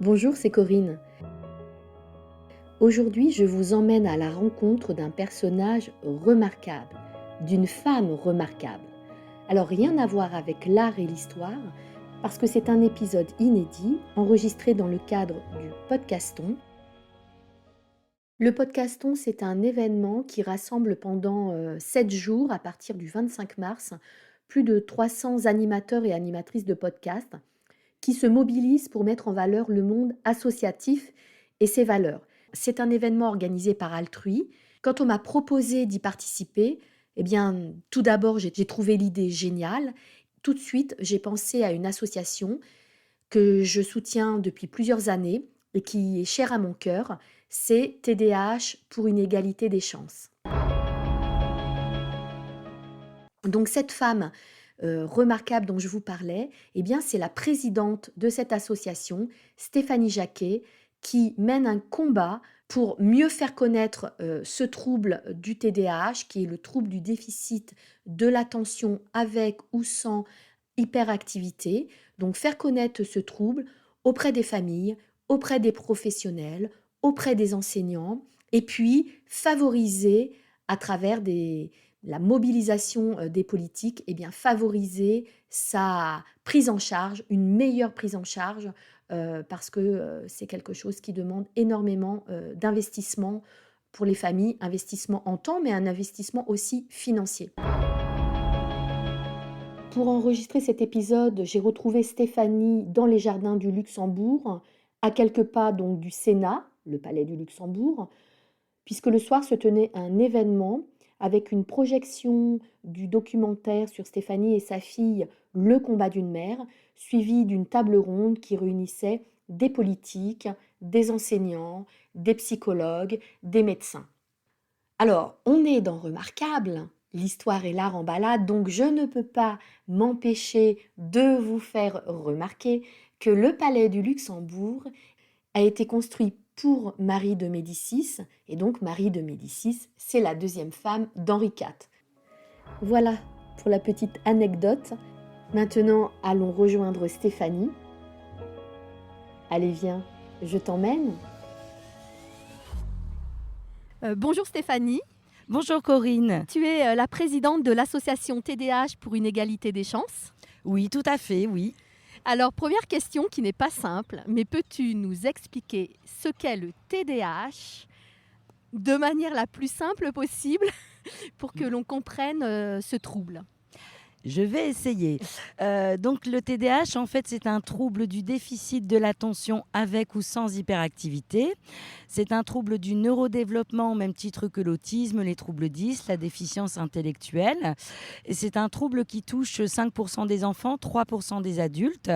Bonjour, c'est Corinne. Aujourd'hui, je vous emmène à la rencontre d'un personnage remarquable, d'une femme remarquable. Alors rien à voir avec l'art et l'histoire, parce que c'est un épisode inédit enregistré dans le cadre du Podcaston. Le Podcaston, c'est un événement qui rassemble pendant 7 jours, à partir du 25 mars, plus de 300 animateurs et animatrices de podcasts qui se mobilisent pour mettre en valeur le monde associatif et ses valeurs. C'est un événement organisé par Altrui. Quand on m'a proposé d'y participer, eh bien, tout d'abord, j'ai trouvé l'idée géniale. Tout de suite, j'ai pensé à une association que je soutiens depuis plusieurs années et qui est chère à mon cœur. C'est TDAH pour une égalité des chances. Donc cette femme remarquable dont je vous parlais, eh bien, c'est la présidente de cette association, Stéphanie Jacquet, qui mène un combat pour mieux faire connaître ce trouble du TDAH, qui est le trouble du déficit de l'attention avec ou sans hyperactivité. Donc faire connaître ce trouble auprès des familles, auprès des professionnels, auprès des enseignants, et puis favoriser à travers la mobilisation des politiques, eh bien, favoriser sa prise en charge, une meilleure prise en charge, parce que c'est quelque chose qui demande énormément d'investissement pour les familles, investissement en temps, mais un investissement aussi financier. Pour enregistrer cet épisode, j'ai retrouvé Stéphanie dans les jardins du Luxembourg, à quelques pas donc du Sénat, le palais du Luxembourg, puisque le soir se tenait un événement avec une projection du documentaire sur Stéphanie et sa fille Le combat d'une mère, suivi d'une table ronde qui réunissait des politiques, des enseignants, des psychologues, des médecins. Alors, on est dans Remarquable, l'histoire et l'art en balade, donc je ne peux pas m'empêcher de vous faire remarquer que le palais du Luxembourg a été construit pour Marie de Médicis, et donc Marie de Médicis, c'est la deuxième femme d'Henri IV. Voilà pour la petite anecdote. Maintenant, allons rejoindre Stéphanie. Allez, viens, je t'emmène. Bonjour Stéphanie, Bonjour Corinne. tu es la présidente de l'association TDAH pour une égalité des chances. Oui, tout à fait, oui. Alors, première question qui n'est pas simple, mais peux-tu nous expliquer ce qu'est le TDAH de manière la plus simple possible pour que l'on comprenne ce trouble ? Je vais essayer. Donc le TDAH, en fait, c'est un trouble du déficit de l'attention avec ou sans hyperactivité. C'est un trouble du neurodéveloppement au même titre que l'autisme, les troubles 10, la déficience intellectuelle. Et c'est un trouble qui touche 5% des enfants, 3% des adultes.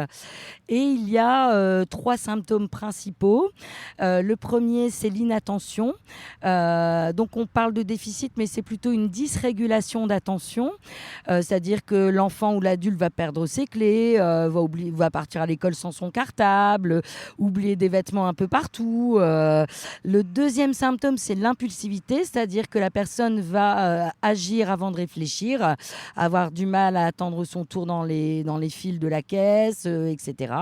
Et il y a 3 symptômes principaux. Le premier, c'est l'inattention. Donc on parle de déficit, mais c'est plutôt une dysrégulation d'attention. C'est-à-dire que l'enfant ou l'adulte va perdre ses clés, va partir à l'école sans son cartable, oublier des vêtements un peu partout. Le deuxième symptôme, c'est l'impulsivité, c'est-à-dire que la personne va agir avant de réfléchir, avoir du mal à attendre son tour dans les files de la caisse, etc.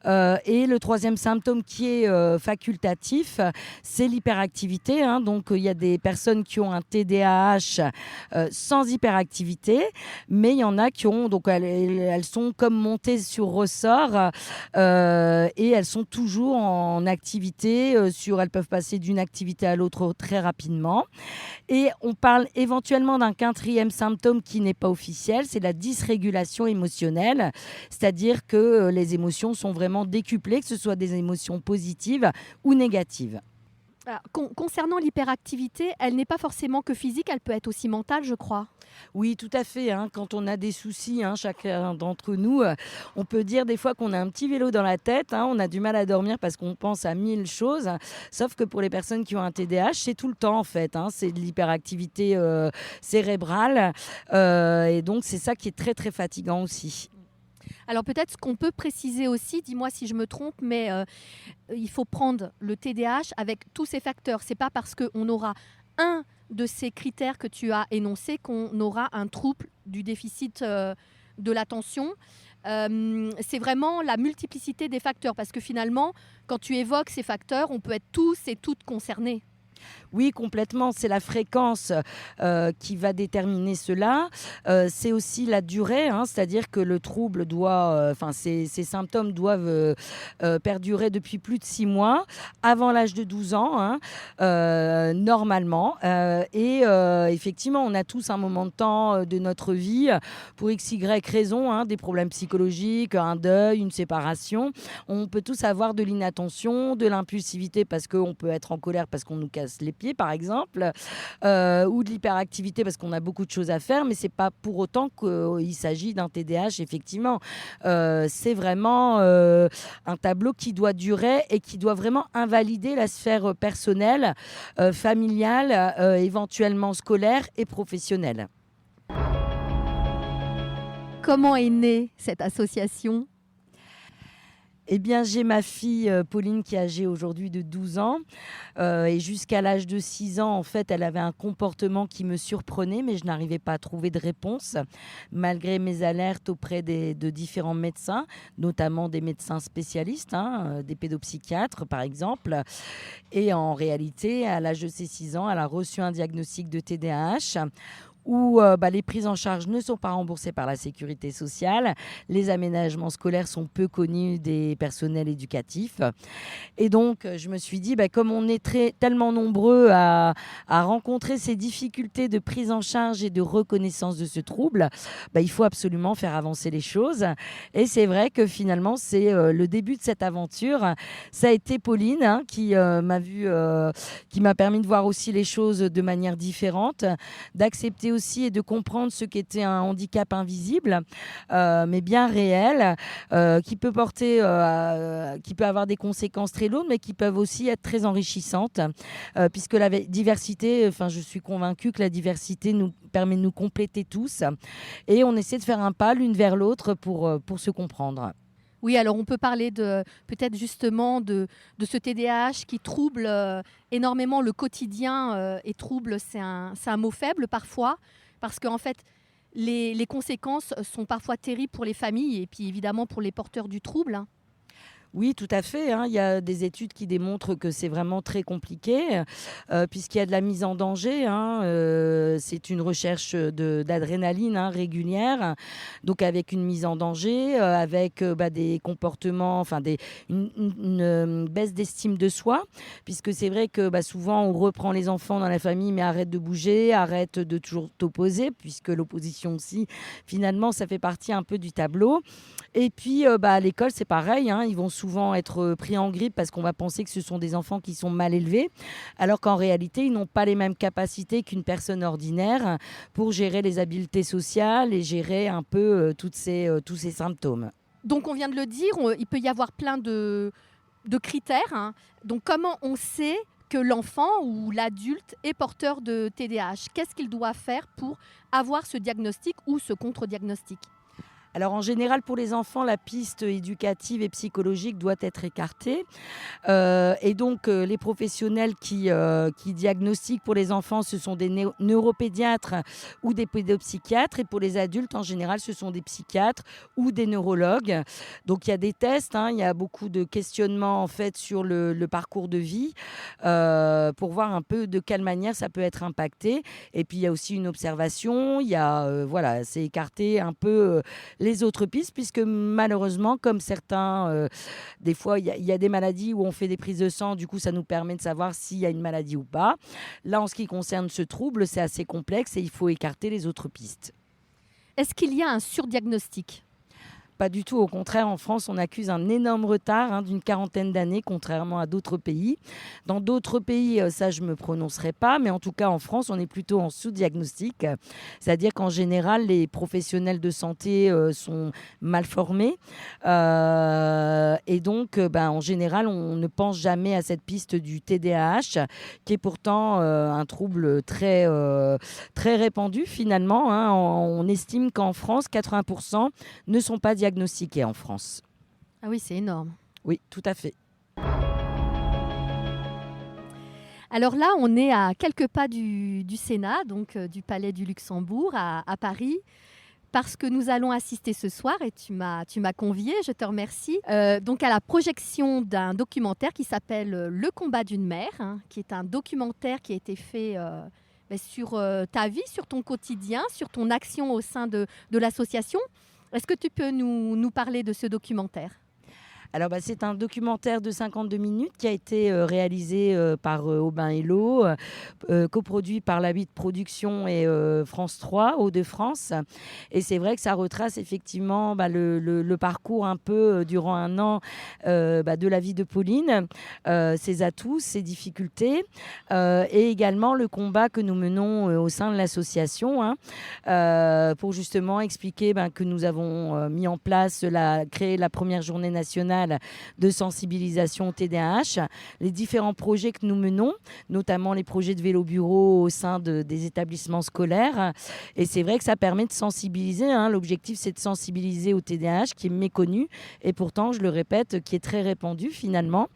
Et le troisième symptôme qui est facultatif, c'est l'hyperactivité. Donc, il y a des personnes qui ont un TDAH sans hyperactivité, mais il y en a qui ont, donc elles sont comme montées sur ressort et elles sont toujours en activité. Elles peuvent passer d'une activité à l'autre très rapidement. Et on parle éventuellement d'un quatrième symptôme qui n'est pas officiel, c'est la dysrégulation émotionnelle, c'est-à-dire que les émotions sont vraiment décuplées, que ce soit des émotions positives ou négatives. Alors, concernant l'hyperactivité, elle n'est pas forcément que physique, elle peut être aussi mentale, je crois. Oui, tout à fait. Quand on a des soucis, chacun d'entre nous, on peut dire des fois qu'on a un petit vélo dans la tête. On a du mal à dormir parce qu'on pense à 1000 choses. Sauf que pour les personnes qui ont un TDAH, c'est tout le temps en fait. C'est de l'hyperactivité cérébrale. Et donc, c'est ça qui est très, très fatigant aussi. Alors peut-être ce qu'on peut préciser aussi, dis-moi si je me trompe, mais il faut prendre le TDAH avec tous ces facteurs. C'est pas parce qu'on aura un de ces critères que tu as énoncés qu'on aura un trouble du déficit de l'attention. c'est vraiment la multiplicité des facteurs. Parce que finalement, quand tu évoques ces facteurs, on peut être tous et toutes concernés. Oui, complètement. C'est la fréquence qui va déterminer cela. C'est aussi la durée, hein, c'est-à-dire que le trouble doit, ces symptômes doivent perdurer depuis plus de 6 mois, avant l'âge de 12 ans, hein, normalement. Effectivement, on a tous un moment de temps de notre vie, pour x, y raison, hein, des problèmes psychologiques, un deuil, une séparation. On peut tous avoir de l'inattention, de l'impulsivité parce qu'on peut être en colère parce qu'on nous casse les pieds, par exemple, ou de l'hyperactivité parce qu'on a beaucoup de choses à faire, mais c'est pas pour autant qu'il s'agit d'un TDAH, effectivement. C'est vraiment un tableau qui doit durer et qui doit vraiment invalider la sphère personnelle, familiale, éventuellement scolaire et professionnelle. Comment est née cette association ? Eh bien, j'ai ma fille Pauline qui est âgée aujourd'hui de 12 ans. Et jusqu'à l'âge de 6 ans, en fait, elle avait un comportement qui me surprenait, mais je n'arrivais pas à trouver de réponse, malgré mes alertes auprès de différents médecins, notamment des médecins spécialistes, hein, des pédopsychiatres, par exemple. Et en réalité, à l'âge de ses 6 ans, elle a reçu un diagnostic de TDAH où les prises en charge ne sont pas remboursées par la sécurité sociale. Les aménagements scolaires sont peu connus des personnels éducatifs. Et donc, je me suis dit, comme on est tellement nombreux à rencontrer ces difficultés de prise en charge et de reconnaissance de ce trouble, il faut absolument faire avancer les choses. Et c'est vrai que finalement, c'est le début de cette aventure. Ça a été Pauline, hein, qui m'a permis de voir aussi les choses de manière différente, d'accepter aussi et de comprendre ce qu'était un handicap invisible, mais bien réel, qui peut avoir des conséquences très lourdes, mais qui peuvent aussi être très enrichissantes, puisque la diversité, je suis convaincue que la diversité nous permet de nous compléter tous, et on essaie de faire un pas l'une vers l'autre pour se comprendre. Oui, alors on peut parler peut-être justement de ce TDAH qui trouble énormément le quotidien, et trouble, c'est un mot faible parfois, parce qu'en fait, les conséquences sont parfois terribles pour les familles et puis évidemment pour les porteurs du trouble, hein. Oui, tout à fait, hein. Il y a des études qui démontrent que c'est vraiment très compliqué, puisqu'il y a de la mise en danger, hein. C'est une recherche d'adrénaline, hein, régulière, donc avec une mise en danger, avec des comportements, une baisse d'estime de soi, puisque c'est vrai que souvent on reprend les enfants dans la famille, mais arrête de bouger, arrête de toujours t'opposer, puisque l'opposition aussi, finalement, ça fait partie un peu du tableau. Et puis, à l'école, c'est pareil, hein, ils vont souvent être pris en grippe parce qu'on va penser que ce sont des enfants qui sont mal élevés, alors qu'en réalité, ils n'ont pas les mêmes capacités qu'une personne ordinaire pour gérer les habiletés sociales et gérer un peu tous ces symptômes. Donc, on vient de le dire, il peut y avoir plein de critères, hein. Donc, comment on sait que l'enfant ou l'adulte est porteur de TDAH ? Qu'est-ce qu'il doit faire pour avoir ce diagnostic ou ce contre-diagnostic ? Alors en général, pour les enfants, la piste éducative et psychologique doit être écartée. Et donc, les professionnels qui diagnostiquent pour les enfants, ce sont des neuropédiatres ou des pédopsychiatres. Et pour les adultes, en général, ce sont des psychiatres ou des neurologues. Donc, il y a des tests, hein, il y a beaucoup de questionnements en fait, sur le parcours de vie pour voir un peu de quelle manière ça peut être impacté. Et puis, il y a aussi une observation. Il y a, c'est écarté un peu les autres pistes, puisque malheureusement, comme certains, des fois, il y a des maladies où on fait des prises de sang, du coup, ça nous permet de savoir s'il y a une maladie ou pas. Là, en ce qui concerne ce trouble, c'est assez complexe et il faut écarter les autres pistes. Est-ce qu'il y a un surdiagnostic ? Pas du tout, au contraire, en France, on accuse un énorme retard, hein, d'une 40aine d'années, contrairement à d'autres pays. Dans d'autres pays, ça, je ne me prononcerai pas, mais en tout cas, en France, on est plutôt en sous-diagnostic. C'est-à-dire qu'en général, les professionnels de santé sont mal formés. Et donc, en général, on ne pense jamais à cette piste du TDAH, qui est pourtant un trouble très, très répandu, finalement, hein. On estime qu'en France, 80% ne sont pas diagnostiqués en France. Ah oui, c'est énorme. Oui, tout à fait. Alors là, on est à quelques pas du Sénat, donc du Palais du Luxembourg à Paris, parce que nous allons assister ce soir, et tu m'as conviée, je te remercie, donc à la projection d'un documentaire qui s'appelle Le combat d'une mère, hein, qui est un documentaire qui a été fait sur ta vie, sur ton quotidien, sur ton action au sein de l'association. Est-ce que tu peux nous parler de ce documentaire ? Alors, c'est un documentaire de 52 minutes qui a été réalisé par Aubin Hello, coproduit par la 8 Productions et France 3, Hauts-de-France. Et c'est vrai que ça retrace effectivement le parcours un peu durant un an de la vie de Pauline, ses atouts, ses difficultés, et également le combat que nous menons au sein de l'association, pour justement expliquer que nous avons mis en place, créé la première journée nationale de sensibilisation au TDAH, les différents projets que nous menons, notamment les projets de vélo bureau au sein des établissements scolaires. Et c'est vrai que ça permet de sensibiliser. L'objectif, c'est de sensibiliser au TDAH qui est méconnu et pourtant, je le répète, qui est très répandu finalement.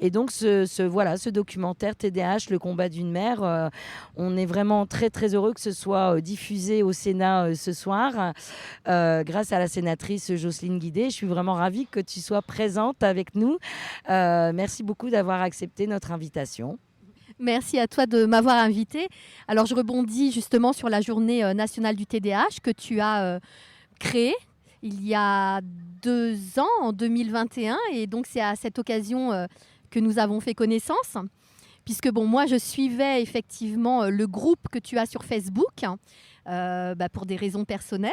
Et donc, ce documentaire TDAH, le combat d'une mère, on est vraiment très, très heureux que ce soit diffusé au Sénat ce soir grâce à la sénatrice Jocelyne Guidé. Je suis vraiment ravie que tu sois présente avec nous. Merci beaucoup d'avoir accepté notre invitation. Merci à toi de m'avoir invitée. Alors, je rebondis justement sur la journée nationale du TDAH que tu as créée il y a 2 ans, en 2021. Et donc, c'est à cette occasion que nous avons fait connaissance. Puisque, moi, je suivais effectivement le groupe que tu as sur Facebook pour des raisons personnelles.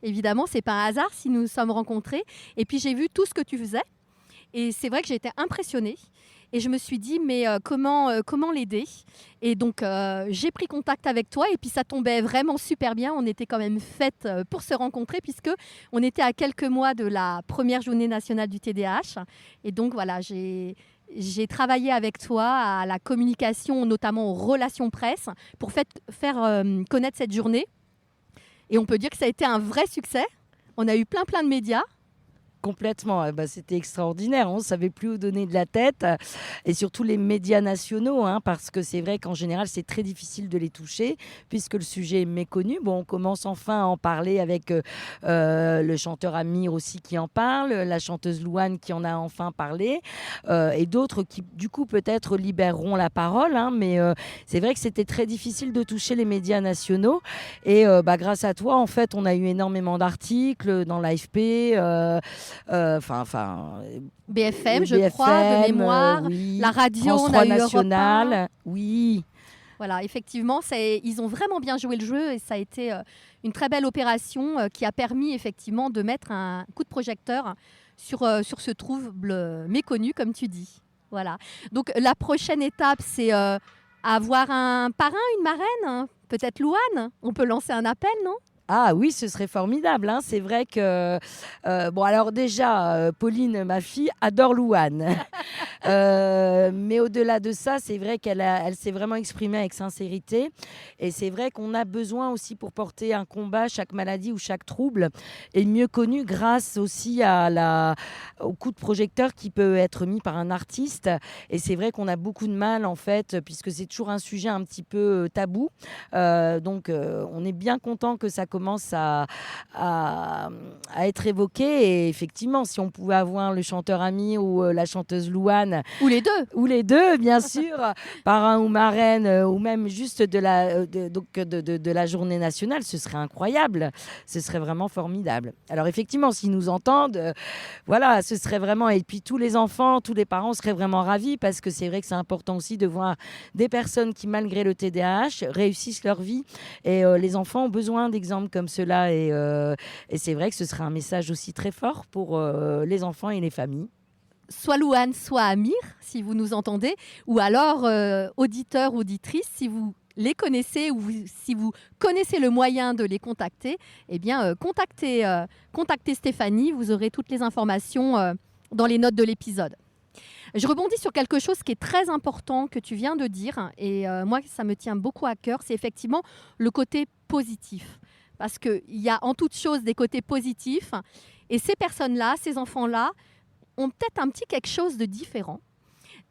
Évidemment, ce n'est pas un hasard si nous nous sommes rencontrés. Et puis, j'ai vu tout ce que tu faisais. Et c'est vrai que j'ai été impressionnée. Et je me suis dit, mais comment l'aider ? Et donc, j'ai pris contact avec toi. Et puis, ça tombait vraiment super bien. On était quand même faites pour se rencontrer puisqu'on était à quelques mois de la première journée nationale du TDAH. Et donc, voilà, j'ai travaillé avec toi à la communication, notamment aux relations presse, pour faire connaître cette journée. Et on peut dire que ça a été un vrai succès. On a eu plein de médias. Complètement, c'était extraordinaire, on ne savait plus où donner de la tête, et surtout les médias nationaux, parce que c'est vrai qu'en général c'est très difficile de les toucher puisque le sujet est méconnu. On commence enfin à en parler avec le chanteur Amir aussi qui en parle, la chanteuse Louane qui en a enfin parlé, et d'autres qui du coup peut-être libéreront la parole, mais c'est vrai que c'était très difficile de toucher les médias nationaux, et grâce à toi en fait on a eu énormément d'articles dans l'AFP, BFM, je crois, de mémoire, oui. la radio, France on 3 a eu nationale, oui. Voilà, effectivement, ils ont vraiment bien joué le jeu et ça a été une très belle opération qui a permis effectivement de mettre un coup de projecteur sur ce trouble méconnu, comme tu dis. Voilà. Donc la prochaine étape, c'est avoir un parrain, une marraine, peut-être Louane. On peut lancer un appel, non ? Ah oui, ce serait formidable. C'est vrai que... alors déjà, Pauline, ma fille, adore Louane. Mais au-delà de ça, c'est vrai elle s'est vraiment exprimée avec sincérité. Et c'est vrai qu'on a besoin aussi pour porter un combat, chaque maladie ou chaque trouble est mieux connu grâce aussi au coup de projecteur qui peut être mis par un artiste. Et c'est vrai qu'on a beaucoup de mal, en fait, puisque c'est toujours un sujet un petit peu tabou. Donc, on est bien content que ça commence à être évoqué. Et effectivement, si on pouvait avoir le chanteur Ami ou la chanteuse Louane, ou les deux, bien sûr, parrain ou marraine, ou même juste de la journée nationale, ce serait incroyable, ce serait vraiment formidable. Alors effectivement, s'ils nous entendent, voilà, ce serait vraiment, et puis tous les enfants, tous les parents seraient vraiment ravis, parce que c'est vrai que c'est important aussi de voir des personnes qui, malgré le TDAH, réussissent leur vie, et les enfants ont besoin d'exemples comme cela, et c'est vrai que ce serait un message aussi très fort pour les enfants et les familles. Soit Louane, soit Amir, si vous nous entendez, ou alors auditeurs, auditrices, si vous les connaissez ou si vous connaissez le moyen de les contacter, eh bien, contactez Stéphanie, vous aurez toutes les informations dans les notes de l'épisode. Je rebondis sur quelque chose qui est très important que tu viens de dire, et moi, ça me tient beaucoup à cœur, c'est effectivement le côté positif. Parce qu'il y a en toute chose des côtés positifs, et ces personnes-là, ces enfants-là, ont peut-être un petit quelque chose de différent.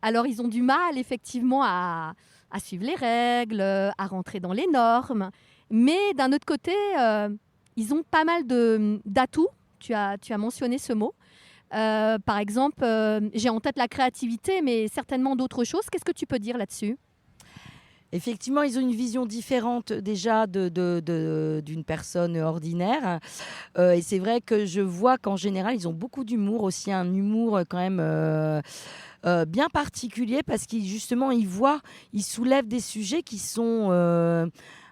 Alors, ils ont du mal, effectivement, à suivre les règles, à rentrer dans les normes. Mais d'un autre côté, ils ont pas mal d'atouts. Tu as mentionné ce mot. Par exemple, j'ai en tête la créativité, mais certainement d'autres choses. Qu'est-ce que tu peux dire là-dessus? Effectivement, ils ont une vision différente déjà d'une personne ordinaire. Et c'est vrai que je vois qu'en général, ils ont beaucoup d'humour aussi, un humour quand même bien particulier parce qu'ils justement, ils soulèvent des sujets qui sont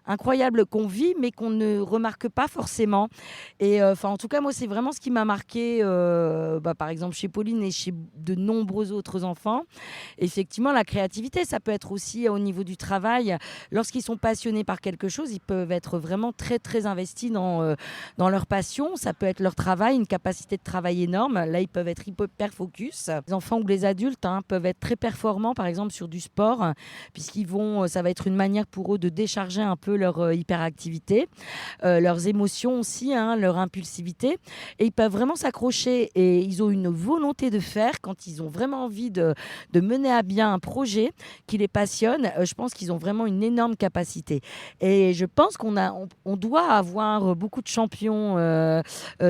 incroyables qu'on vit, mais qu'on ne remarque pas forcément. Et en tout cas, moi, c'est vraiment ce qui m'a marqué, par exemple, chez Pauline et chez de nombreux autres enfants. Effectivement, la créativité, ça peut être aussi au niveau du travail. Lorsqu'ils sont passionnés par quelque chose, ils peuvent être vraiment très, très investis dans leur passion. Ça peut être leur travail, une capacité de travail énorme. Là, ils peuvent être hyper focus. Les enfants ou les adultes peuvent être très performants, par exemple, sur du sport, ça va être une manière pour eux de décharger un peu leur hyperactivité, leurs émotions aussi, leur impulsivité. Et ils peuvent vraiment s'accrocher et ils ont une volonté de faire quand ils ont vraiment envie de mener à bien un projet qui les passionne. Je pense qu'ils ont vraiment une énorme capacité. Et je pense on doit avoir beaucoup de champions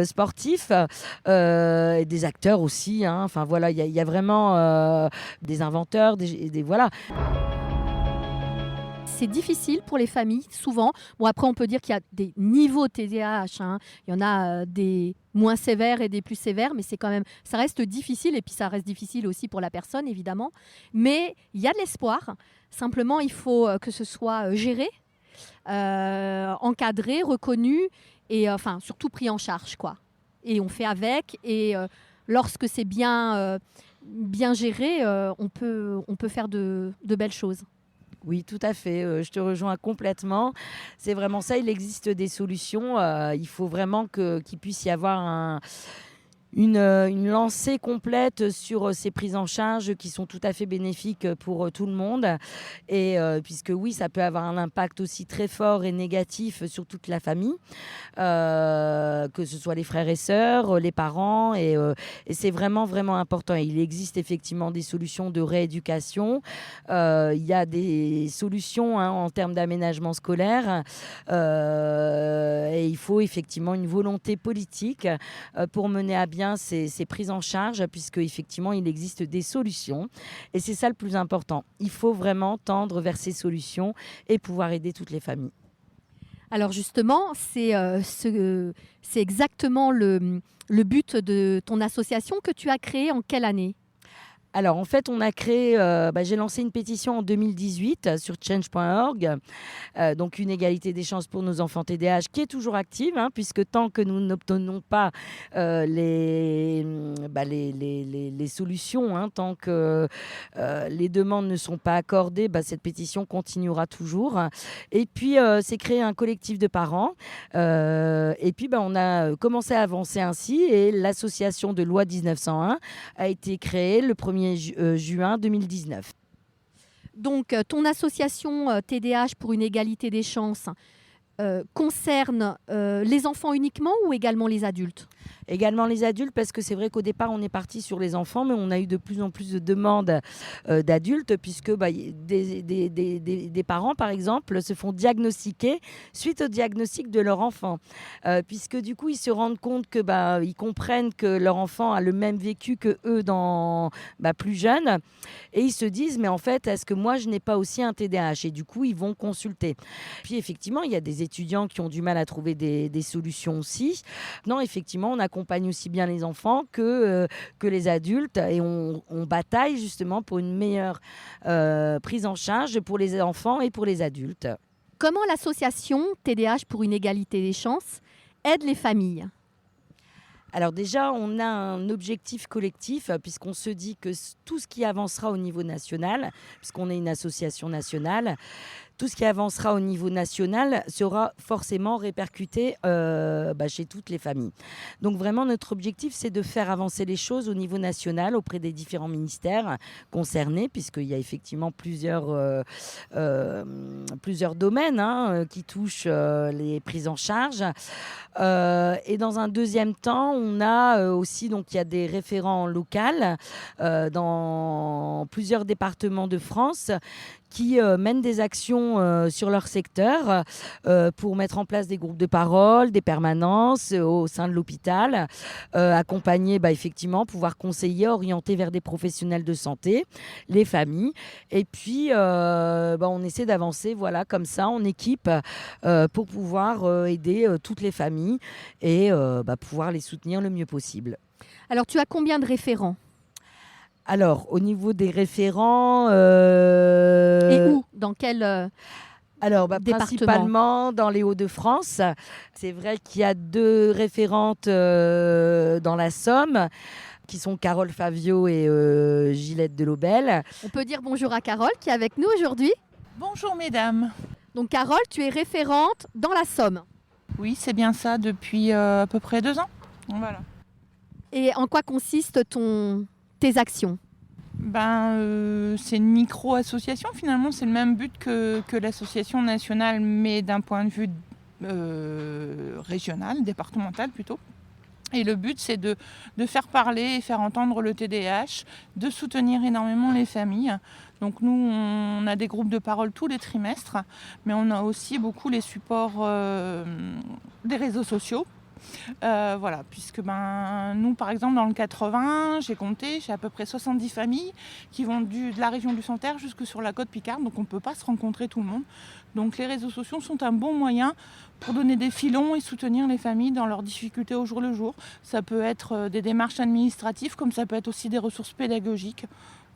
sportifs et des acteurs aussi. Enfin voilà, il y a vraiment des inventeurs, voilà. C'est difficile pour les familles, souvent. Bon, après, on peut dire qu'il y a des niveaux TDAH. Il y en a des moins sévères et des plus sévères, mais ça reste difficile. Et puis, ça reste difficile aussi pour la personne, évidemment. Mais il y a de l'espoir. Simplement, il faut que ce soit géré, encadré, reconnu et surtout pris en charge, quoi. Et on fait avec. Et lorsque c'est bien géré, on peut faire de belles choses. Oui, tout à fait. Je te rejoins complètement. C'est vraiment ça. Il existe des solutions. Il faut vraiment qu'il puisse y avoir une lancée complète sur ces prises en charge qui sont tout à fait bénéfiques pour tout le monde. Et puisque oui, ça peut avoir un impact aussi très fort et négatif sur toute la famille, que ce soit les frères et sœurs, les parents. Et c'est vraiment, vraiment important. Il existe effectivement des solutions de rééducation. Il y a des solutions en termes d'aménagement scolaire. Et il faut effectivement une volonté politique pour mener à bien ces prises en charge, puisque effectivement il existe des solutions et c'est ça le plus important. Il faut vraiment tendre vers ces solutions et pouvoir aider toutes les familles. Alors justement, c'est exactement le but de ton association que tu as créée en quelle année ? Alors, en fait, on a créé, j'ai lancé une pétition en 2018 sur change.org, donc une égalité des chances pour nos enfants TDAH qui est toujours active, puisque tant que nous n'obtenons pas les solutions, tant que les demandes ne sont pas accordées, cette pétition continuera toujours. Et puis, c'est créé un collectif de parents. Et puis, on a commencé à avancer ainsi et l'association de loi 1901 a été créée le 1er juin 2019. Donc, ton association TDAH pour une égalité des chances concerne les enfants uniquement ou également les adultes ? Également les adultes, parce que c'est vrai qu'au départ, on est parti sur les enfants, mais on a eu de plus en plus de demandes d'adultes, puisque des parents, par exemple, se font diagnostiquer suite au diagnostic de leur enfant. Puisque du coup, ils se rendent compte que ils comprennent que leur enfant a le même vécu que eux plus jeunes. Et ils se disent, mais en fait, est-ce que moi, je n'ai pas aussi un TDAH ? Et du coup, ils vont consulter. Puis effectivement, il y a des étudiants qui ont du mal à trouver des solutions aussi. Non, effectivement, on accompagne aussi bien les enfants que les adultes et on bataille justement pour une meilleure prise en charge pour les enfants et pour les adultes. Comment l'association TDAH pour une égalité des chances aide les familles ? Alors déjà, on a un objectif collectif puisqu'on se dit que tout ce qui avancera au niveau national, puisqu'on est une association nationale, tout ce qui avancera au niveau national sera forcément répercuté chez toutes les familles. Donc vraiment, notre objectif, c'est de faire avancer les choses au niveau national auprès des différents ministères concernés, puisqu'il y a effectivement plusieurs domaines qui touchent les prises en charge. Et dans un deuxième temps, on a aussi, donc il y a des référents locaux dans plusieurs départements de France qui mènent des actions sur leur secteur pour mettre en place des groupes de parole, des permanences au sein de l'hôpital, accompagner effectivement, pouvoir conseiller, orienter vers des professionnels de santé, les familles. Et puis, on essaie d'avancer comme ça en équipe pour pouvoir aider toutes les familles et pouvoir les soutenir le mieux possible. Alors, tu as combien de référents ? Alors, au niveau des référents... Et où ? Dans quel département ? Principalement dans les Hauts-de-France. C'est vrai qu'il y a 2 référentes dans la Somme, qui sont Carole Favio et Gillette Delobel. On peut dire bonjour à Carole qui est avec nous aujourd'hui. Bonjour mesdames. Donc Carole, tu es référente dans la Somme. Oui, c'est bien ça depuis à peu près 2 ans. Voilà. Et en quoi consistent tes actions ? C'est une micro-association finalement, c'est le même but que l'association nationale, mais d'un point de vue régional, départemental plutôt. Et le but, c'est de faire parler et faire entendre le TDAH, de soutenir énormément les familles. Donc nous, on a des groupes de parole tous les trimestres, mais on a aussi beaucoup les supports des réseaux sociaux. Puisque nous, par exemple, dans le 80, j'ai à peu près 70 familles qui vont de la région du Santerre jusque sur la côte Picarde, donc on ne peut pas se rencontrer tout le monde. Donc les réseaux sociaux sont un bon moyen pour donner des filons et soutenir les familles dans leurs difficultés au jour le jour. Ça peut être des démarches administratives, comme ça peut être aussi des ressources pédagogiques.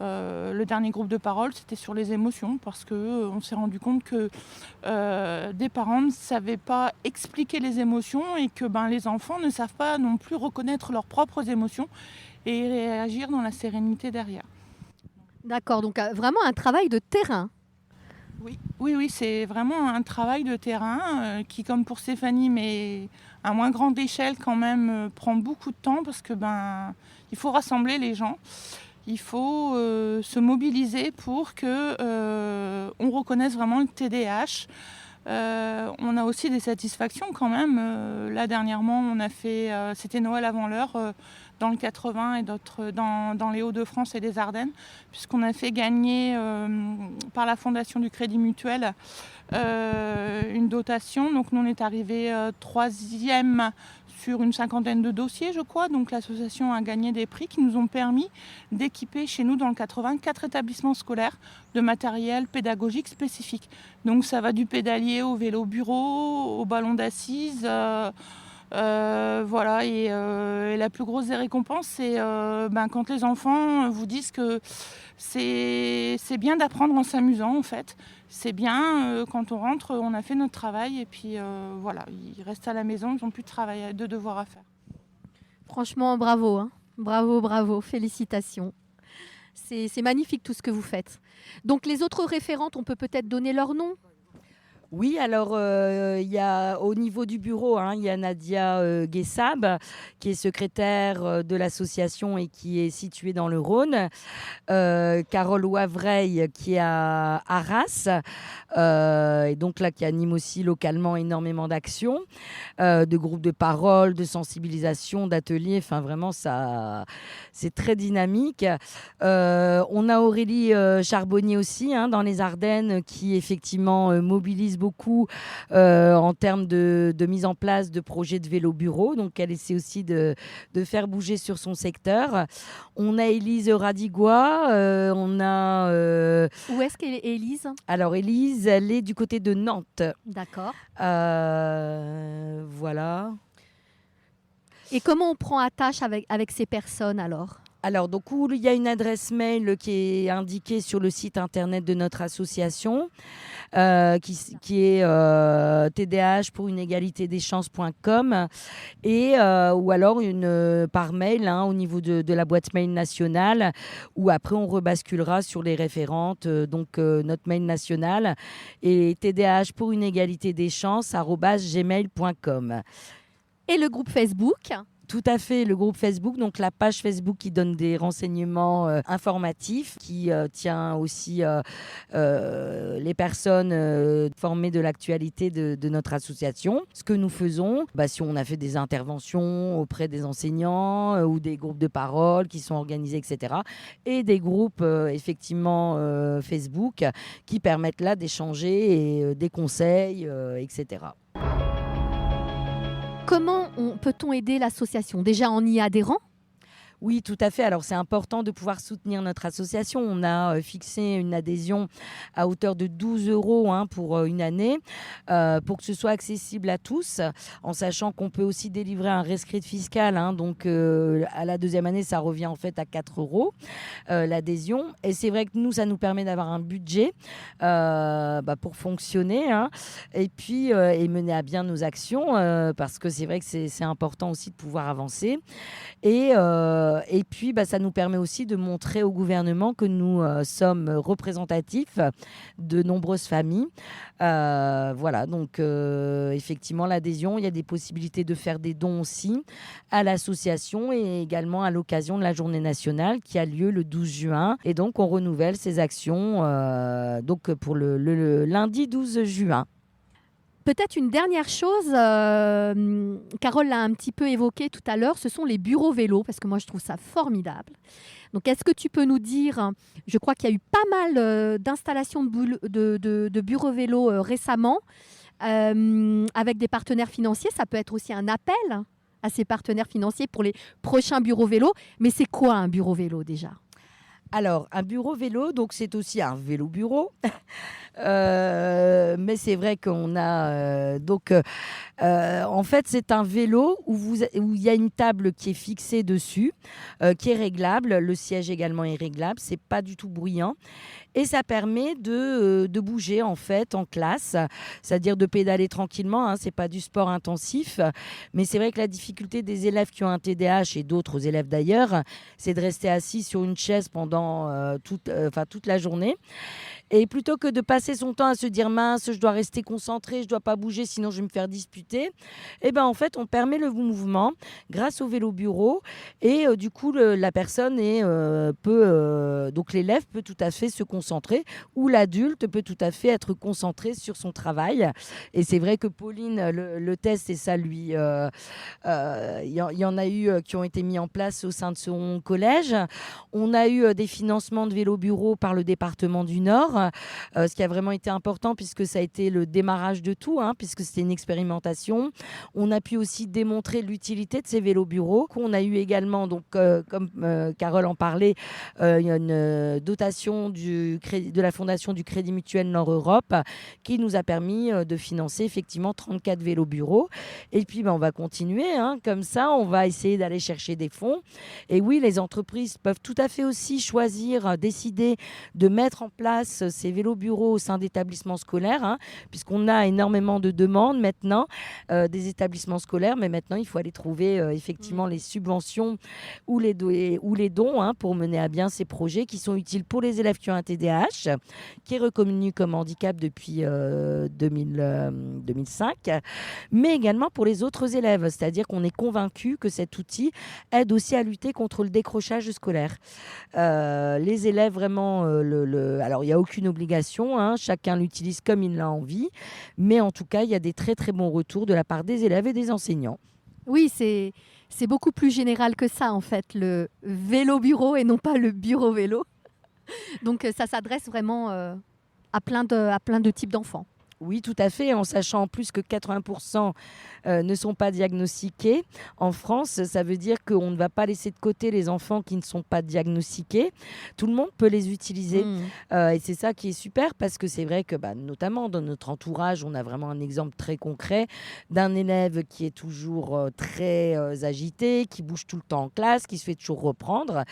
Le dernier groupe de parole, c'était sur les émotions, parce qu'on s'est rendu compte que des parents ne savaient pas expliquer les émotions et que les enfants ne savent pas non plus reconnaître leurs propres émotions et réagir dans la sérénité derrière. D'accord, donc vraiment un travail de terrain. Oui, c'est vraiment un travail de terrain qui, comme pour Stéphanie, mais à moins grande échelle quand même, prend beaucoup de temps parce que il faut rassembler les gens. Il faut se mobiliser pour qu'on reconnaisse vraiment le TDAH. On a aussi des satisfactions quand même. Là, dernièrement, on a fait, c'était Noël avant l'heure, dans le 80 et d'autres dans les Hauts-de-France et les Ardennes, puisqu'on a fait gagner par la Fondation du Crédit Mutuel une dotation. Donc nous, on est arrivé 3e sur une 50aine de dossiers, je crois. Donc l'association a gagné des prix qui nous ont permis d'équiper chez nous dans le 80 4 établissements scolaires de matériel pédagogique spécifique. Donc ça va du pédalier au vélo bureau, au ballon d'assises. Et la plus grosse des récompenses, c'est quand les enfants vous disent que c'est bien d'apprendre en s'amusant en fait. C'est bien, quand on rentre, on a fait notre travail et puis ils restent à la maison, ils n'ont plus de devoirs à faire. Franchement, bravo, hein. Bravo, félicitations. C'est magnifique tout ce que vous faites. Donc les autres référentes, on peut peut-être donner leur nom ? Oui, alors il y a au niveau du bureau, il y a Nadia Guessab, qui est secrétaire de l'association et qui est située dans le Rhône. Carole Wavreil, qui est à Arras, et donc là qui anime aussi localement énormément d'actions, de groupes de parole, de sensibilisation, d'ateliers. Enfin vraiment, ça, c'est très dynamique. On a Aurélie Charbonnier aussi, dans les Ardennes, qui effectivement mobilise beaucoup en termes de mise en place de projets de vélo bureau. Donc, elle essaie aussi de faire bouger sur son secteur. On a Élise Radigois. On a... Où est-ce qu'elle est, Élise ? Alors, Élise, elle est du côté de Nantes. D'accord. Voilà. Et comment on prend attache avec ces personnes alors ? Alors, donc, il y a une adresse mail qui est indiquée sur le site internet de notre association, qui est tdh pour une égalité des chances.com, et ou alors par mail au niveau de la boîte mail nationale, où après on rebasculera sur les référentes, notre mail national et tdh pour une égalité des chances @gmail.com. Et le groupe Facebook ? Tout à fait, le groupe Facebook, donc la page Facebook qui donne des renseignements informatifs, qui tient aussi les personnes informées de l'actualité de notre association. Ce que nous faisons, si on a fait des interventions auprès des enseignants ou des groupes de parole qui sont organisés, etc. Et des groupes effectivement Facebook qui permettent là d'échanger et des conseils, etc. Comment peut-on aider l'association? Déjà en y adhérant? Oui, tout à fait. Alors, c'est important de pouvoir soutenir notre association. On a fixé une adhésion à hauteur de 12 € pour une année, pour que ce soit accessible à tous, en sachant qu'on peut aussi délivrer un rescrit fiscal. Donc, à la deuxième année, ça revient en fait à 4 € l'adhésion. Et c'est vrai que nous, ça nous permet d'avoir un budget pour fonctionner et puis et mener à bien nos actions, parce que c'est vrai que c'est important aussi de pouvoir avancer. Et puis, ça nous permet aussi de montrer au gouvernement que nous sommes représentatifs de nombreuses familles. Voilà, donc effectivement, l'adhésion, il y a des possibilités de faire des dons aussi à l'association et également à l'occasion de la Journée nationale qui a lieu le 12 juin. Et donc, on renouvelle ces actions donc pour le lundi 12 juin. Peut-être une dernière chose, Carole l'a un petit peu évoqué tout à l'heure, ce sont les bureaux vélos, parce que moi je trouve ça formidable. Donc est-ce que tu peux nous dire, je crois qu'il y a eu pas mal d'installations de bureaux vélos récemment, avec des partenaires financiers, ça peut être aussi un appel à ces partenaires financiers pour les prochains bureaux vélos. Mais c'est quoi un bureau vélo déjà ? Alors, un bureau vélo, donc c'est aussi un vélo-bureau. Mais c'est vrai qu'on a... en fait, c'est un vélo où il y a une table qui est fixée dessus, qui est réglable. Le siège également est réglable. C'est pas du tout bruyant. Et ça permet de bouger en fait en classe, c'est-à-dire de pédaler tranquillement. C'est pas du sport intensif. Mais c'est vrai que la difficulté des élèves qui ont un TDAH et d'autres élèves d'ailleurs, c'est de rester assis sur une chaise pendant toute la journée. Et plutôt que de passer son temps à se dire mince, je dois rester concentré, je dois pas bouger sinon je vais me faire disputer, en fait on permet le mouvement grâce au vélo bureau et du coup la personne donc l'élève peut tout à fait se concentrer ou l'adulte peut tout à fait être concentré sur son travail. Et c'est vrai que Pauline le teste et ça lui il y en a eu qui ont été mis en place au sein de son collège. On a eu des financements de vélo bureau par le département du Nord. Ce qui a vraiment été important puisque ça a été le démarrage de tout, puisque c'était une expérimentation. On a pu aussi démontrer l'utilité de ces vélos bureaux. On a eu également, donc, comme Carole en parlait, une dotation de la Fondation du Crédit Mutuel Nord-Europe qui nous a permis de financer effectivement 34 vélos bureaux. Et puis, on va continuer. Comme ça, on va essayer d'aller chercher des fonds. Et oui, les entreprises peuvent tout à fait aussi choisir, décider de mettre en place ces vélos bureaux au sein d'établissements scolaires, puisqu'on a énormément de demandes maintenant des établissements scolaires, mais maintenant il faut aller trouver effectivement les subventions ou les dons pour mener à bien ces projets qui sont utiles pour les élèves qui ont un TDAH, qui est reconnu comme handicap depuis 2005, mais également pour les autres élèves, c'est-à-dire qu'on est convaincu que cet outil aide aussi à lutter contre le décrochage scolaire. Les élèves vraiment, alors il n'y a aucune obligation, chacun l'utilise comme il l'a envie, mais en tout cas il y a des très très bons retours de la part des élèves et des enseignants. Oui, c'est beaucoup plus général que ça en fait, le vélo bureau et non pas le bureau vélo. Donc ça s'adresse vraiment à plein de types d'enfants. Oui, tout à fait, en sachant en plus que 80% ne sont pas diagnostiqués. En France, ça veut dire qu'on ne va pas laisser de côté les enfants qui ne sont pas diagnostiqués. Tout le monde peut les utiliser. Et c'est ça qui est super parce que c'est vrai que notamment dans notre entourage, on a vraiment un exemple très concret d'un élève qui est toujours très agité, qui bouge tout le temps en classe, qui se fait toujours reprendre.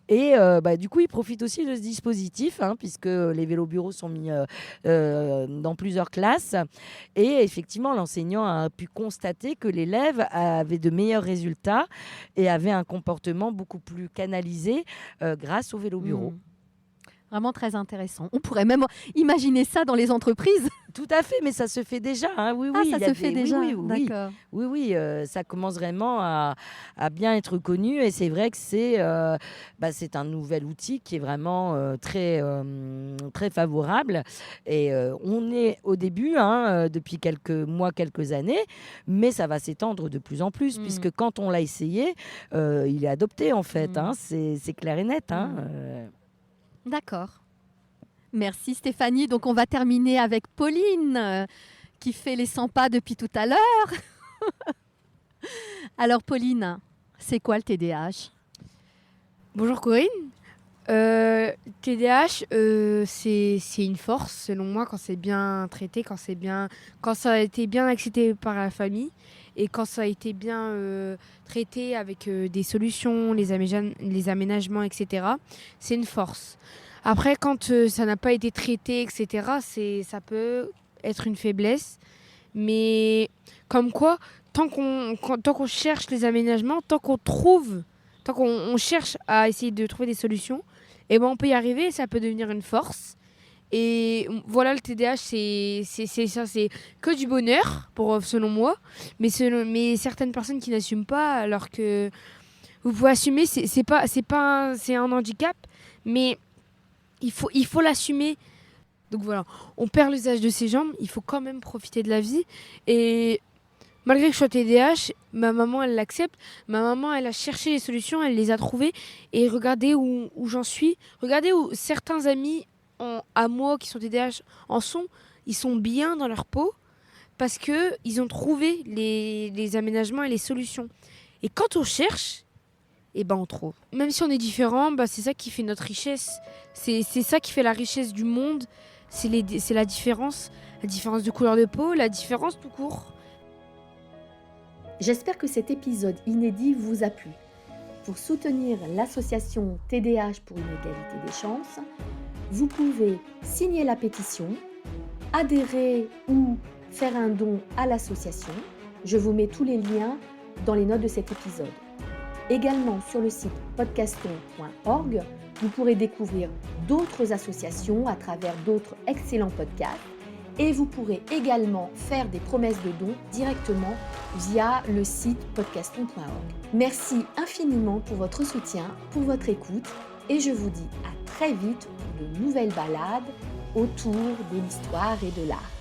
Et du coup, il profite aussi de ce dispositif puisque les vélos bureaux sont mis dans plusieurs classes. Et effectivement, l'enseignant a pu constater que l'élève avait de meilleurs résultats et avait un comportement beaucoup plus canalisé grâce au vélo bureau. Vraiment très intéressant. On pourrait même imaginer ça dans les entreprises. Tout à fait, mais ça se fait déjà. Hein. Oui, oui, Ça il y a se fait déjà. oui. D'accord. Oui, ça commence vraiment à bien être connu et c'est vrai que c'est un nouvel outil qui est vraiment très favorable. Et on est au début, depuis quelques mois, quelques années, mais ça va s'étendre de plus en plus, puisque quand on l'a essayé, il est adopté en fait. C'est clair et net. D'accord. Merci Stéphanie. Donc on va terminer avec Pauline qui fait les 100 pas depuis tout à l'heure. Alors Pauline, c'est quoi le TDAH? Bonjour Corinne. TDAH, c'est une force selon moi quand c'est bien traité, quand ça a été bien accepté par la famille et quand ça a été bien traité avec des solutions, les aménagements, etc. C'est une force. Après, quand ça n'a pas été traité, etc., ça peut être une faiblesse. Mais comme quoi, tant qu'on cherche les aménagements, tant qu'on cherche à essayer de trouver des solutions, eh ben on peut y arriver et ça peut devenir une force. Et voilà, le TDAH, c'est ça, c'est que du bonheur, selon moi. Mais certaines personnes qui n'assument pas, alors que vous pouvez assumer, c'est un handicap, mais il faut l'assumer. Donc voilà, on perd l'usage de ses jambes, il faut quand même profiter de la vie. Et malgré que je sois TDAH, ma maman, elle l'accepte. Ma maman, elle a cherché les solutions, elle les a trouvées. Et regardez où j'en suis. Regardez où certains amis à moi qui sont TDAH ils sont bien dans leur peau parce qu'ils ont trouvé les aménagements et les solutions. Et quand on cherche, eh ben on trouve. Même si on est différent, c'est ça qui fait notre richesse. C'est ça qui fait la richesse du monde. C'est la différence de couleur de peau, la différence tout court. J'espère que cet épisode inédit vous a plu. Pour soutenir l'association TDAH pour une égalité des chances, vous pouvez signer la pétition, adhérer ou faire un don à l'association. Je vous mets tous les liens dans les notes de cet épisode. Également sur le site podcaston.org, vous pourrez découvrir d'autres associations à travers d'autres excellents podcasts et vous pourrez également faire des promesses de dons directement via le site podcaston.org. Merci infiniment pour votre soutien, pour votre écoute et je vous dis à très vite pour de nouvelles balades autour de l'histoire et de l'art.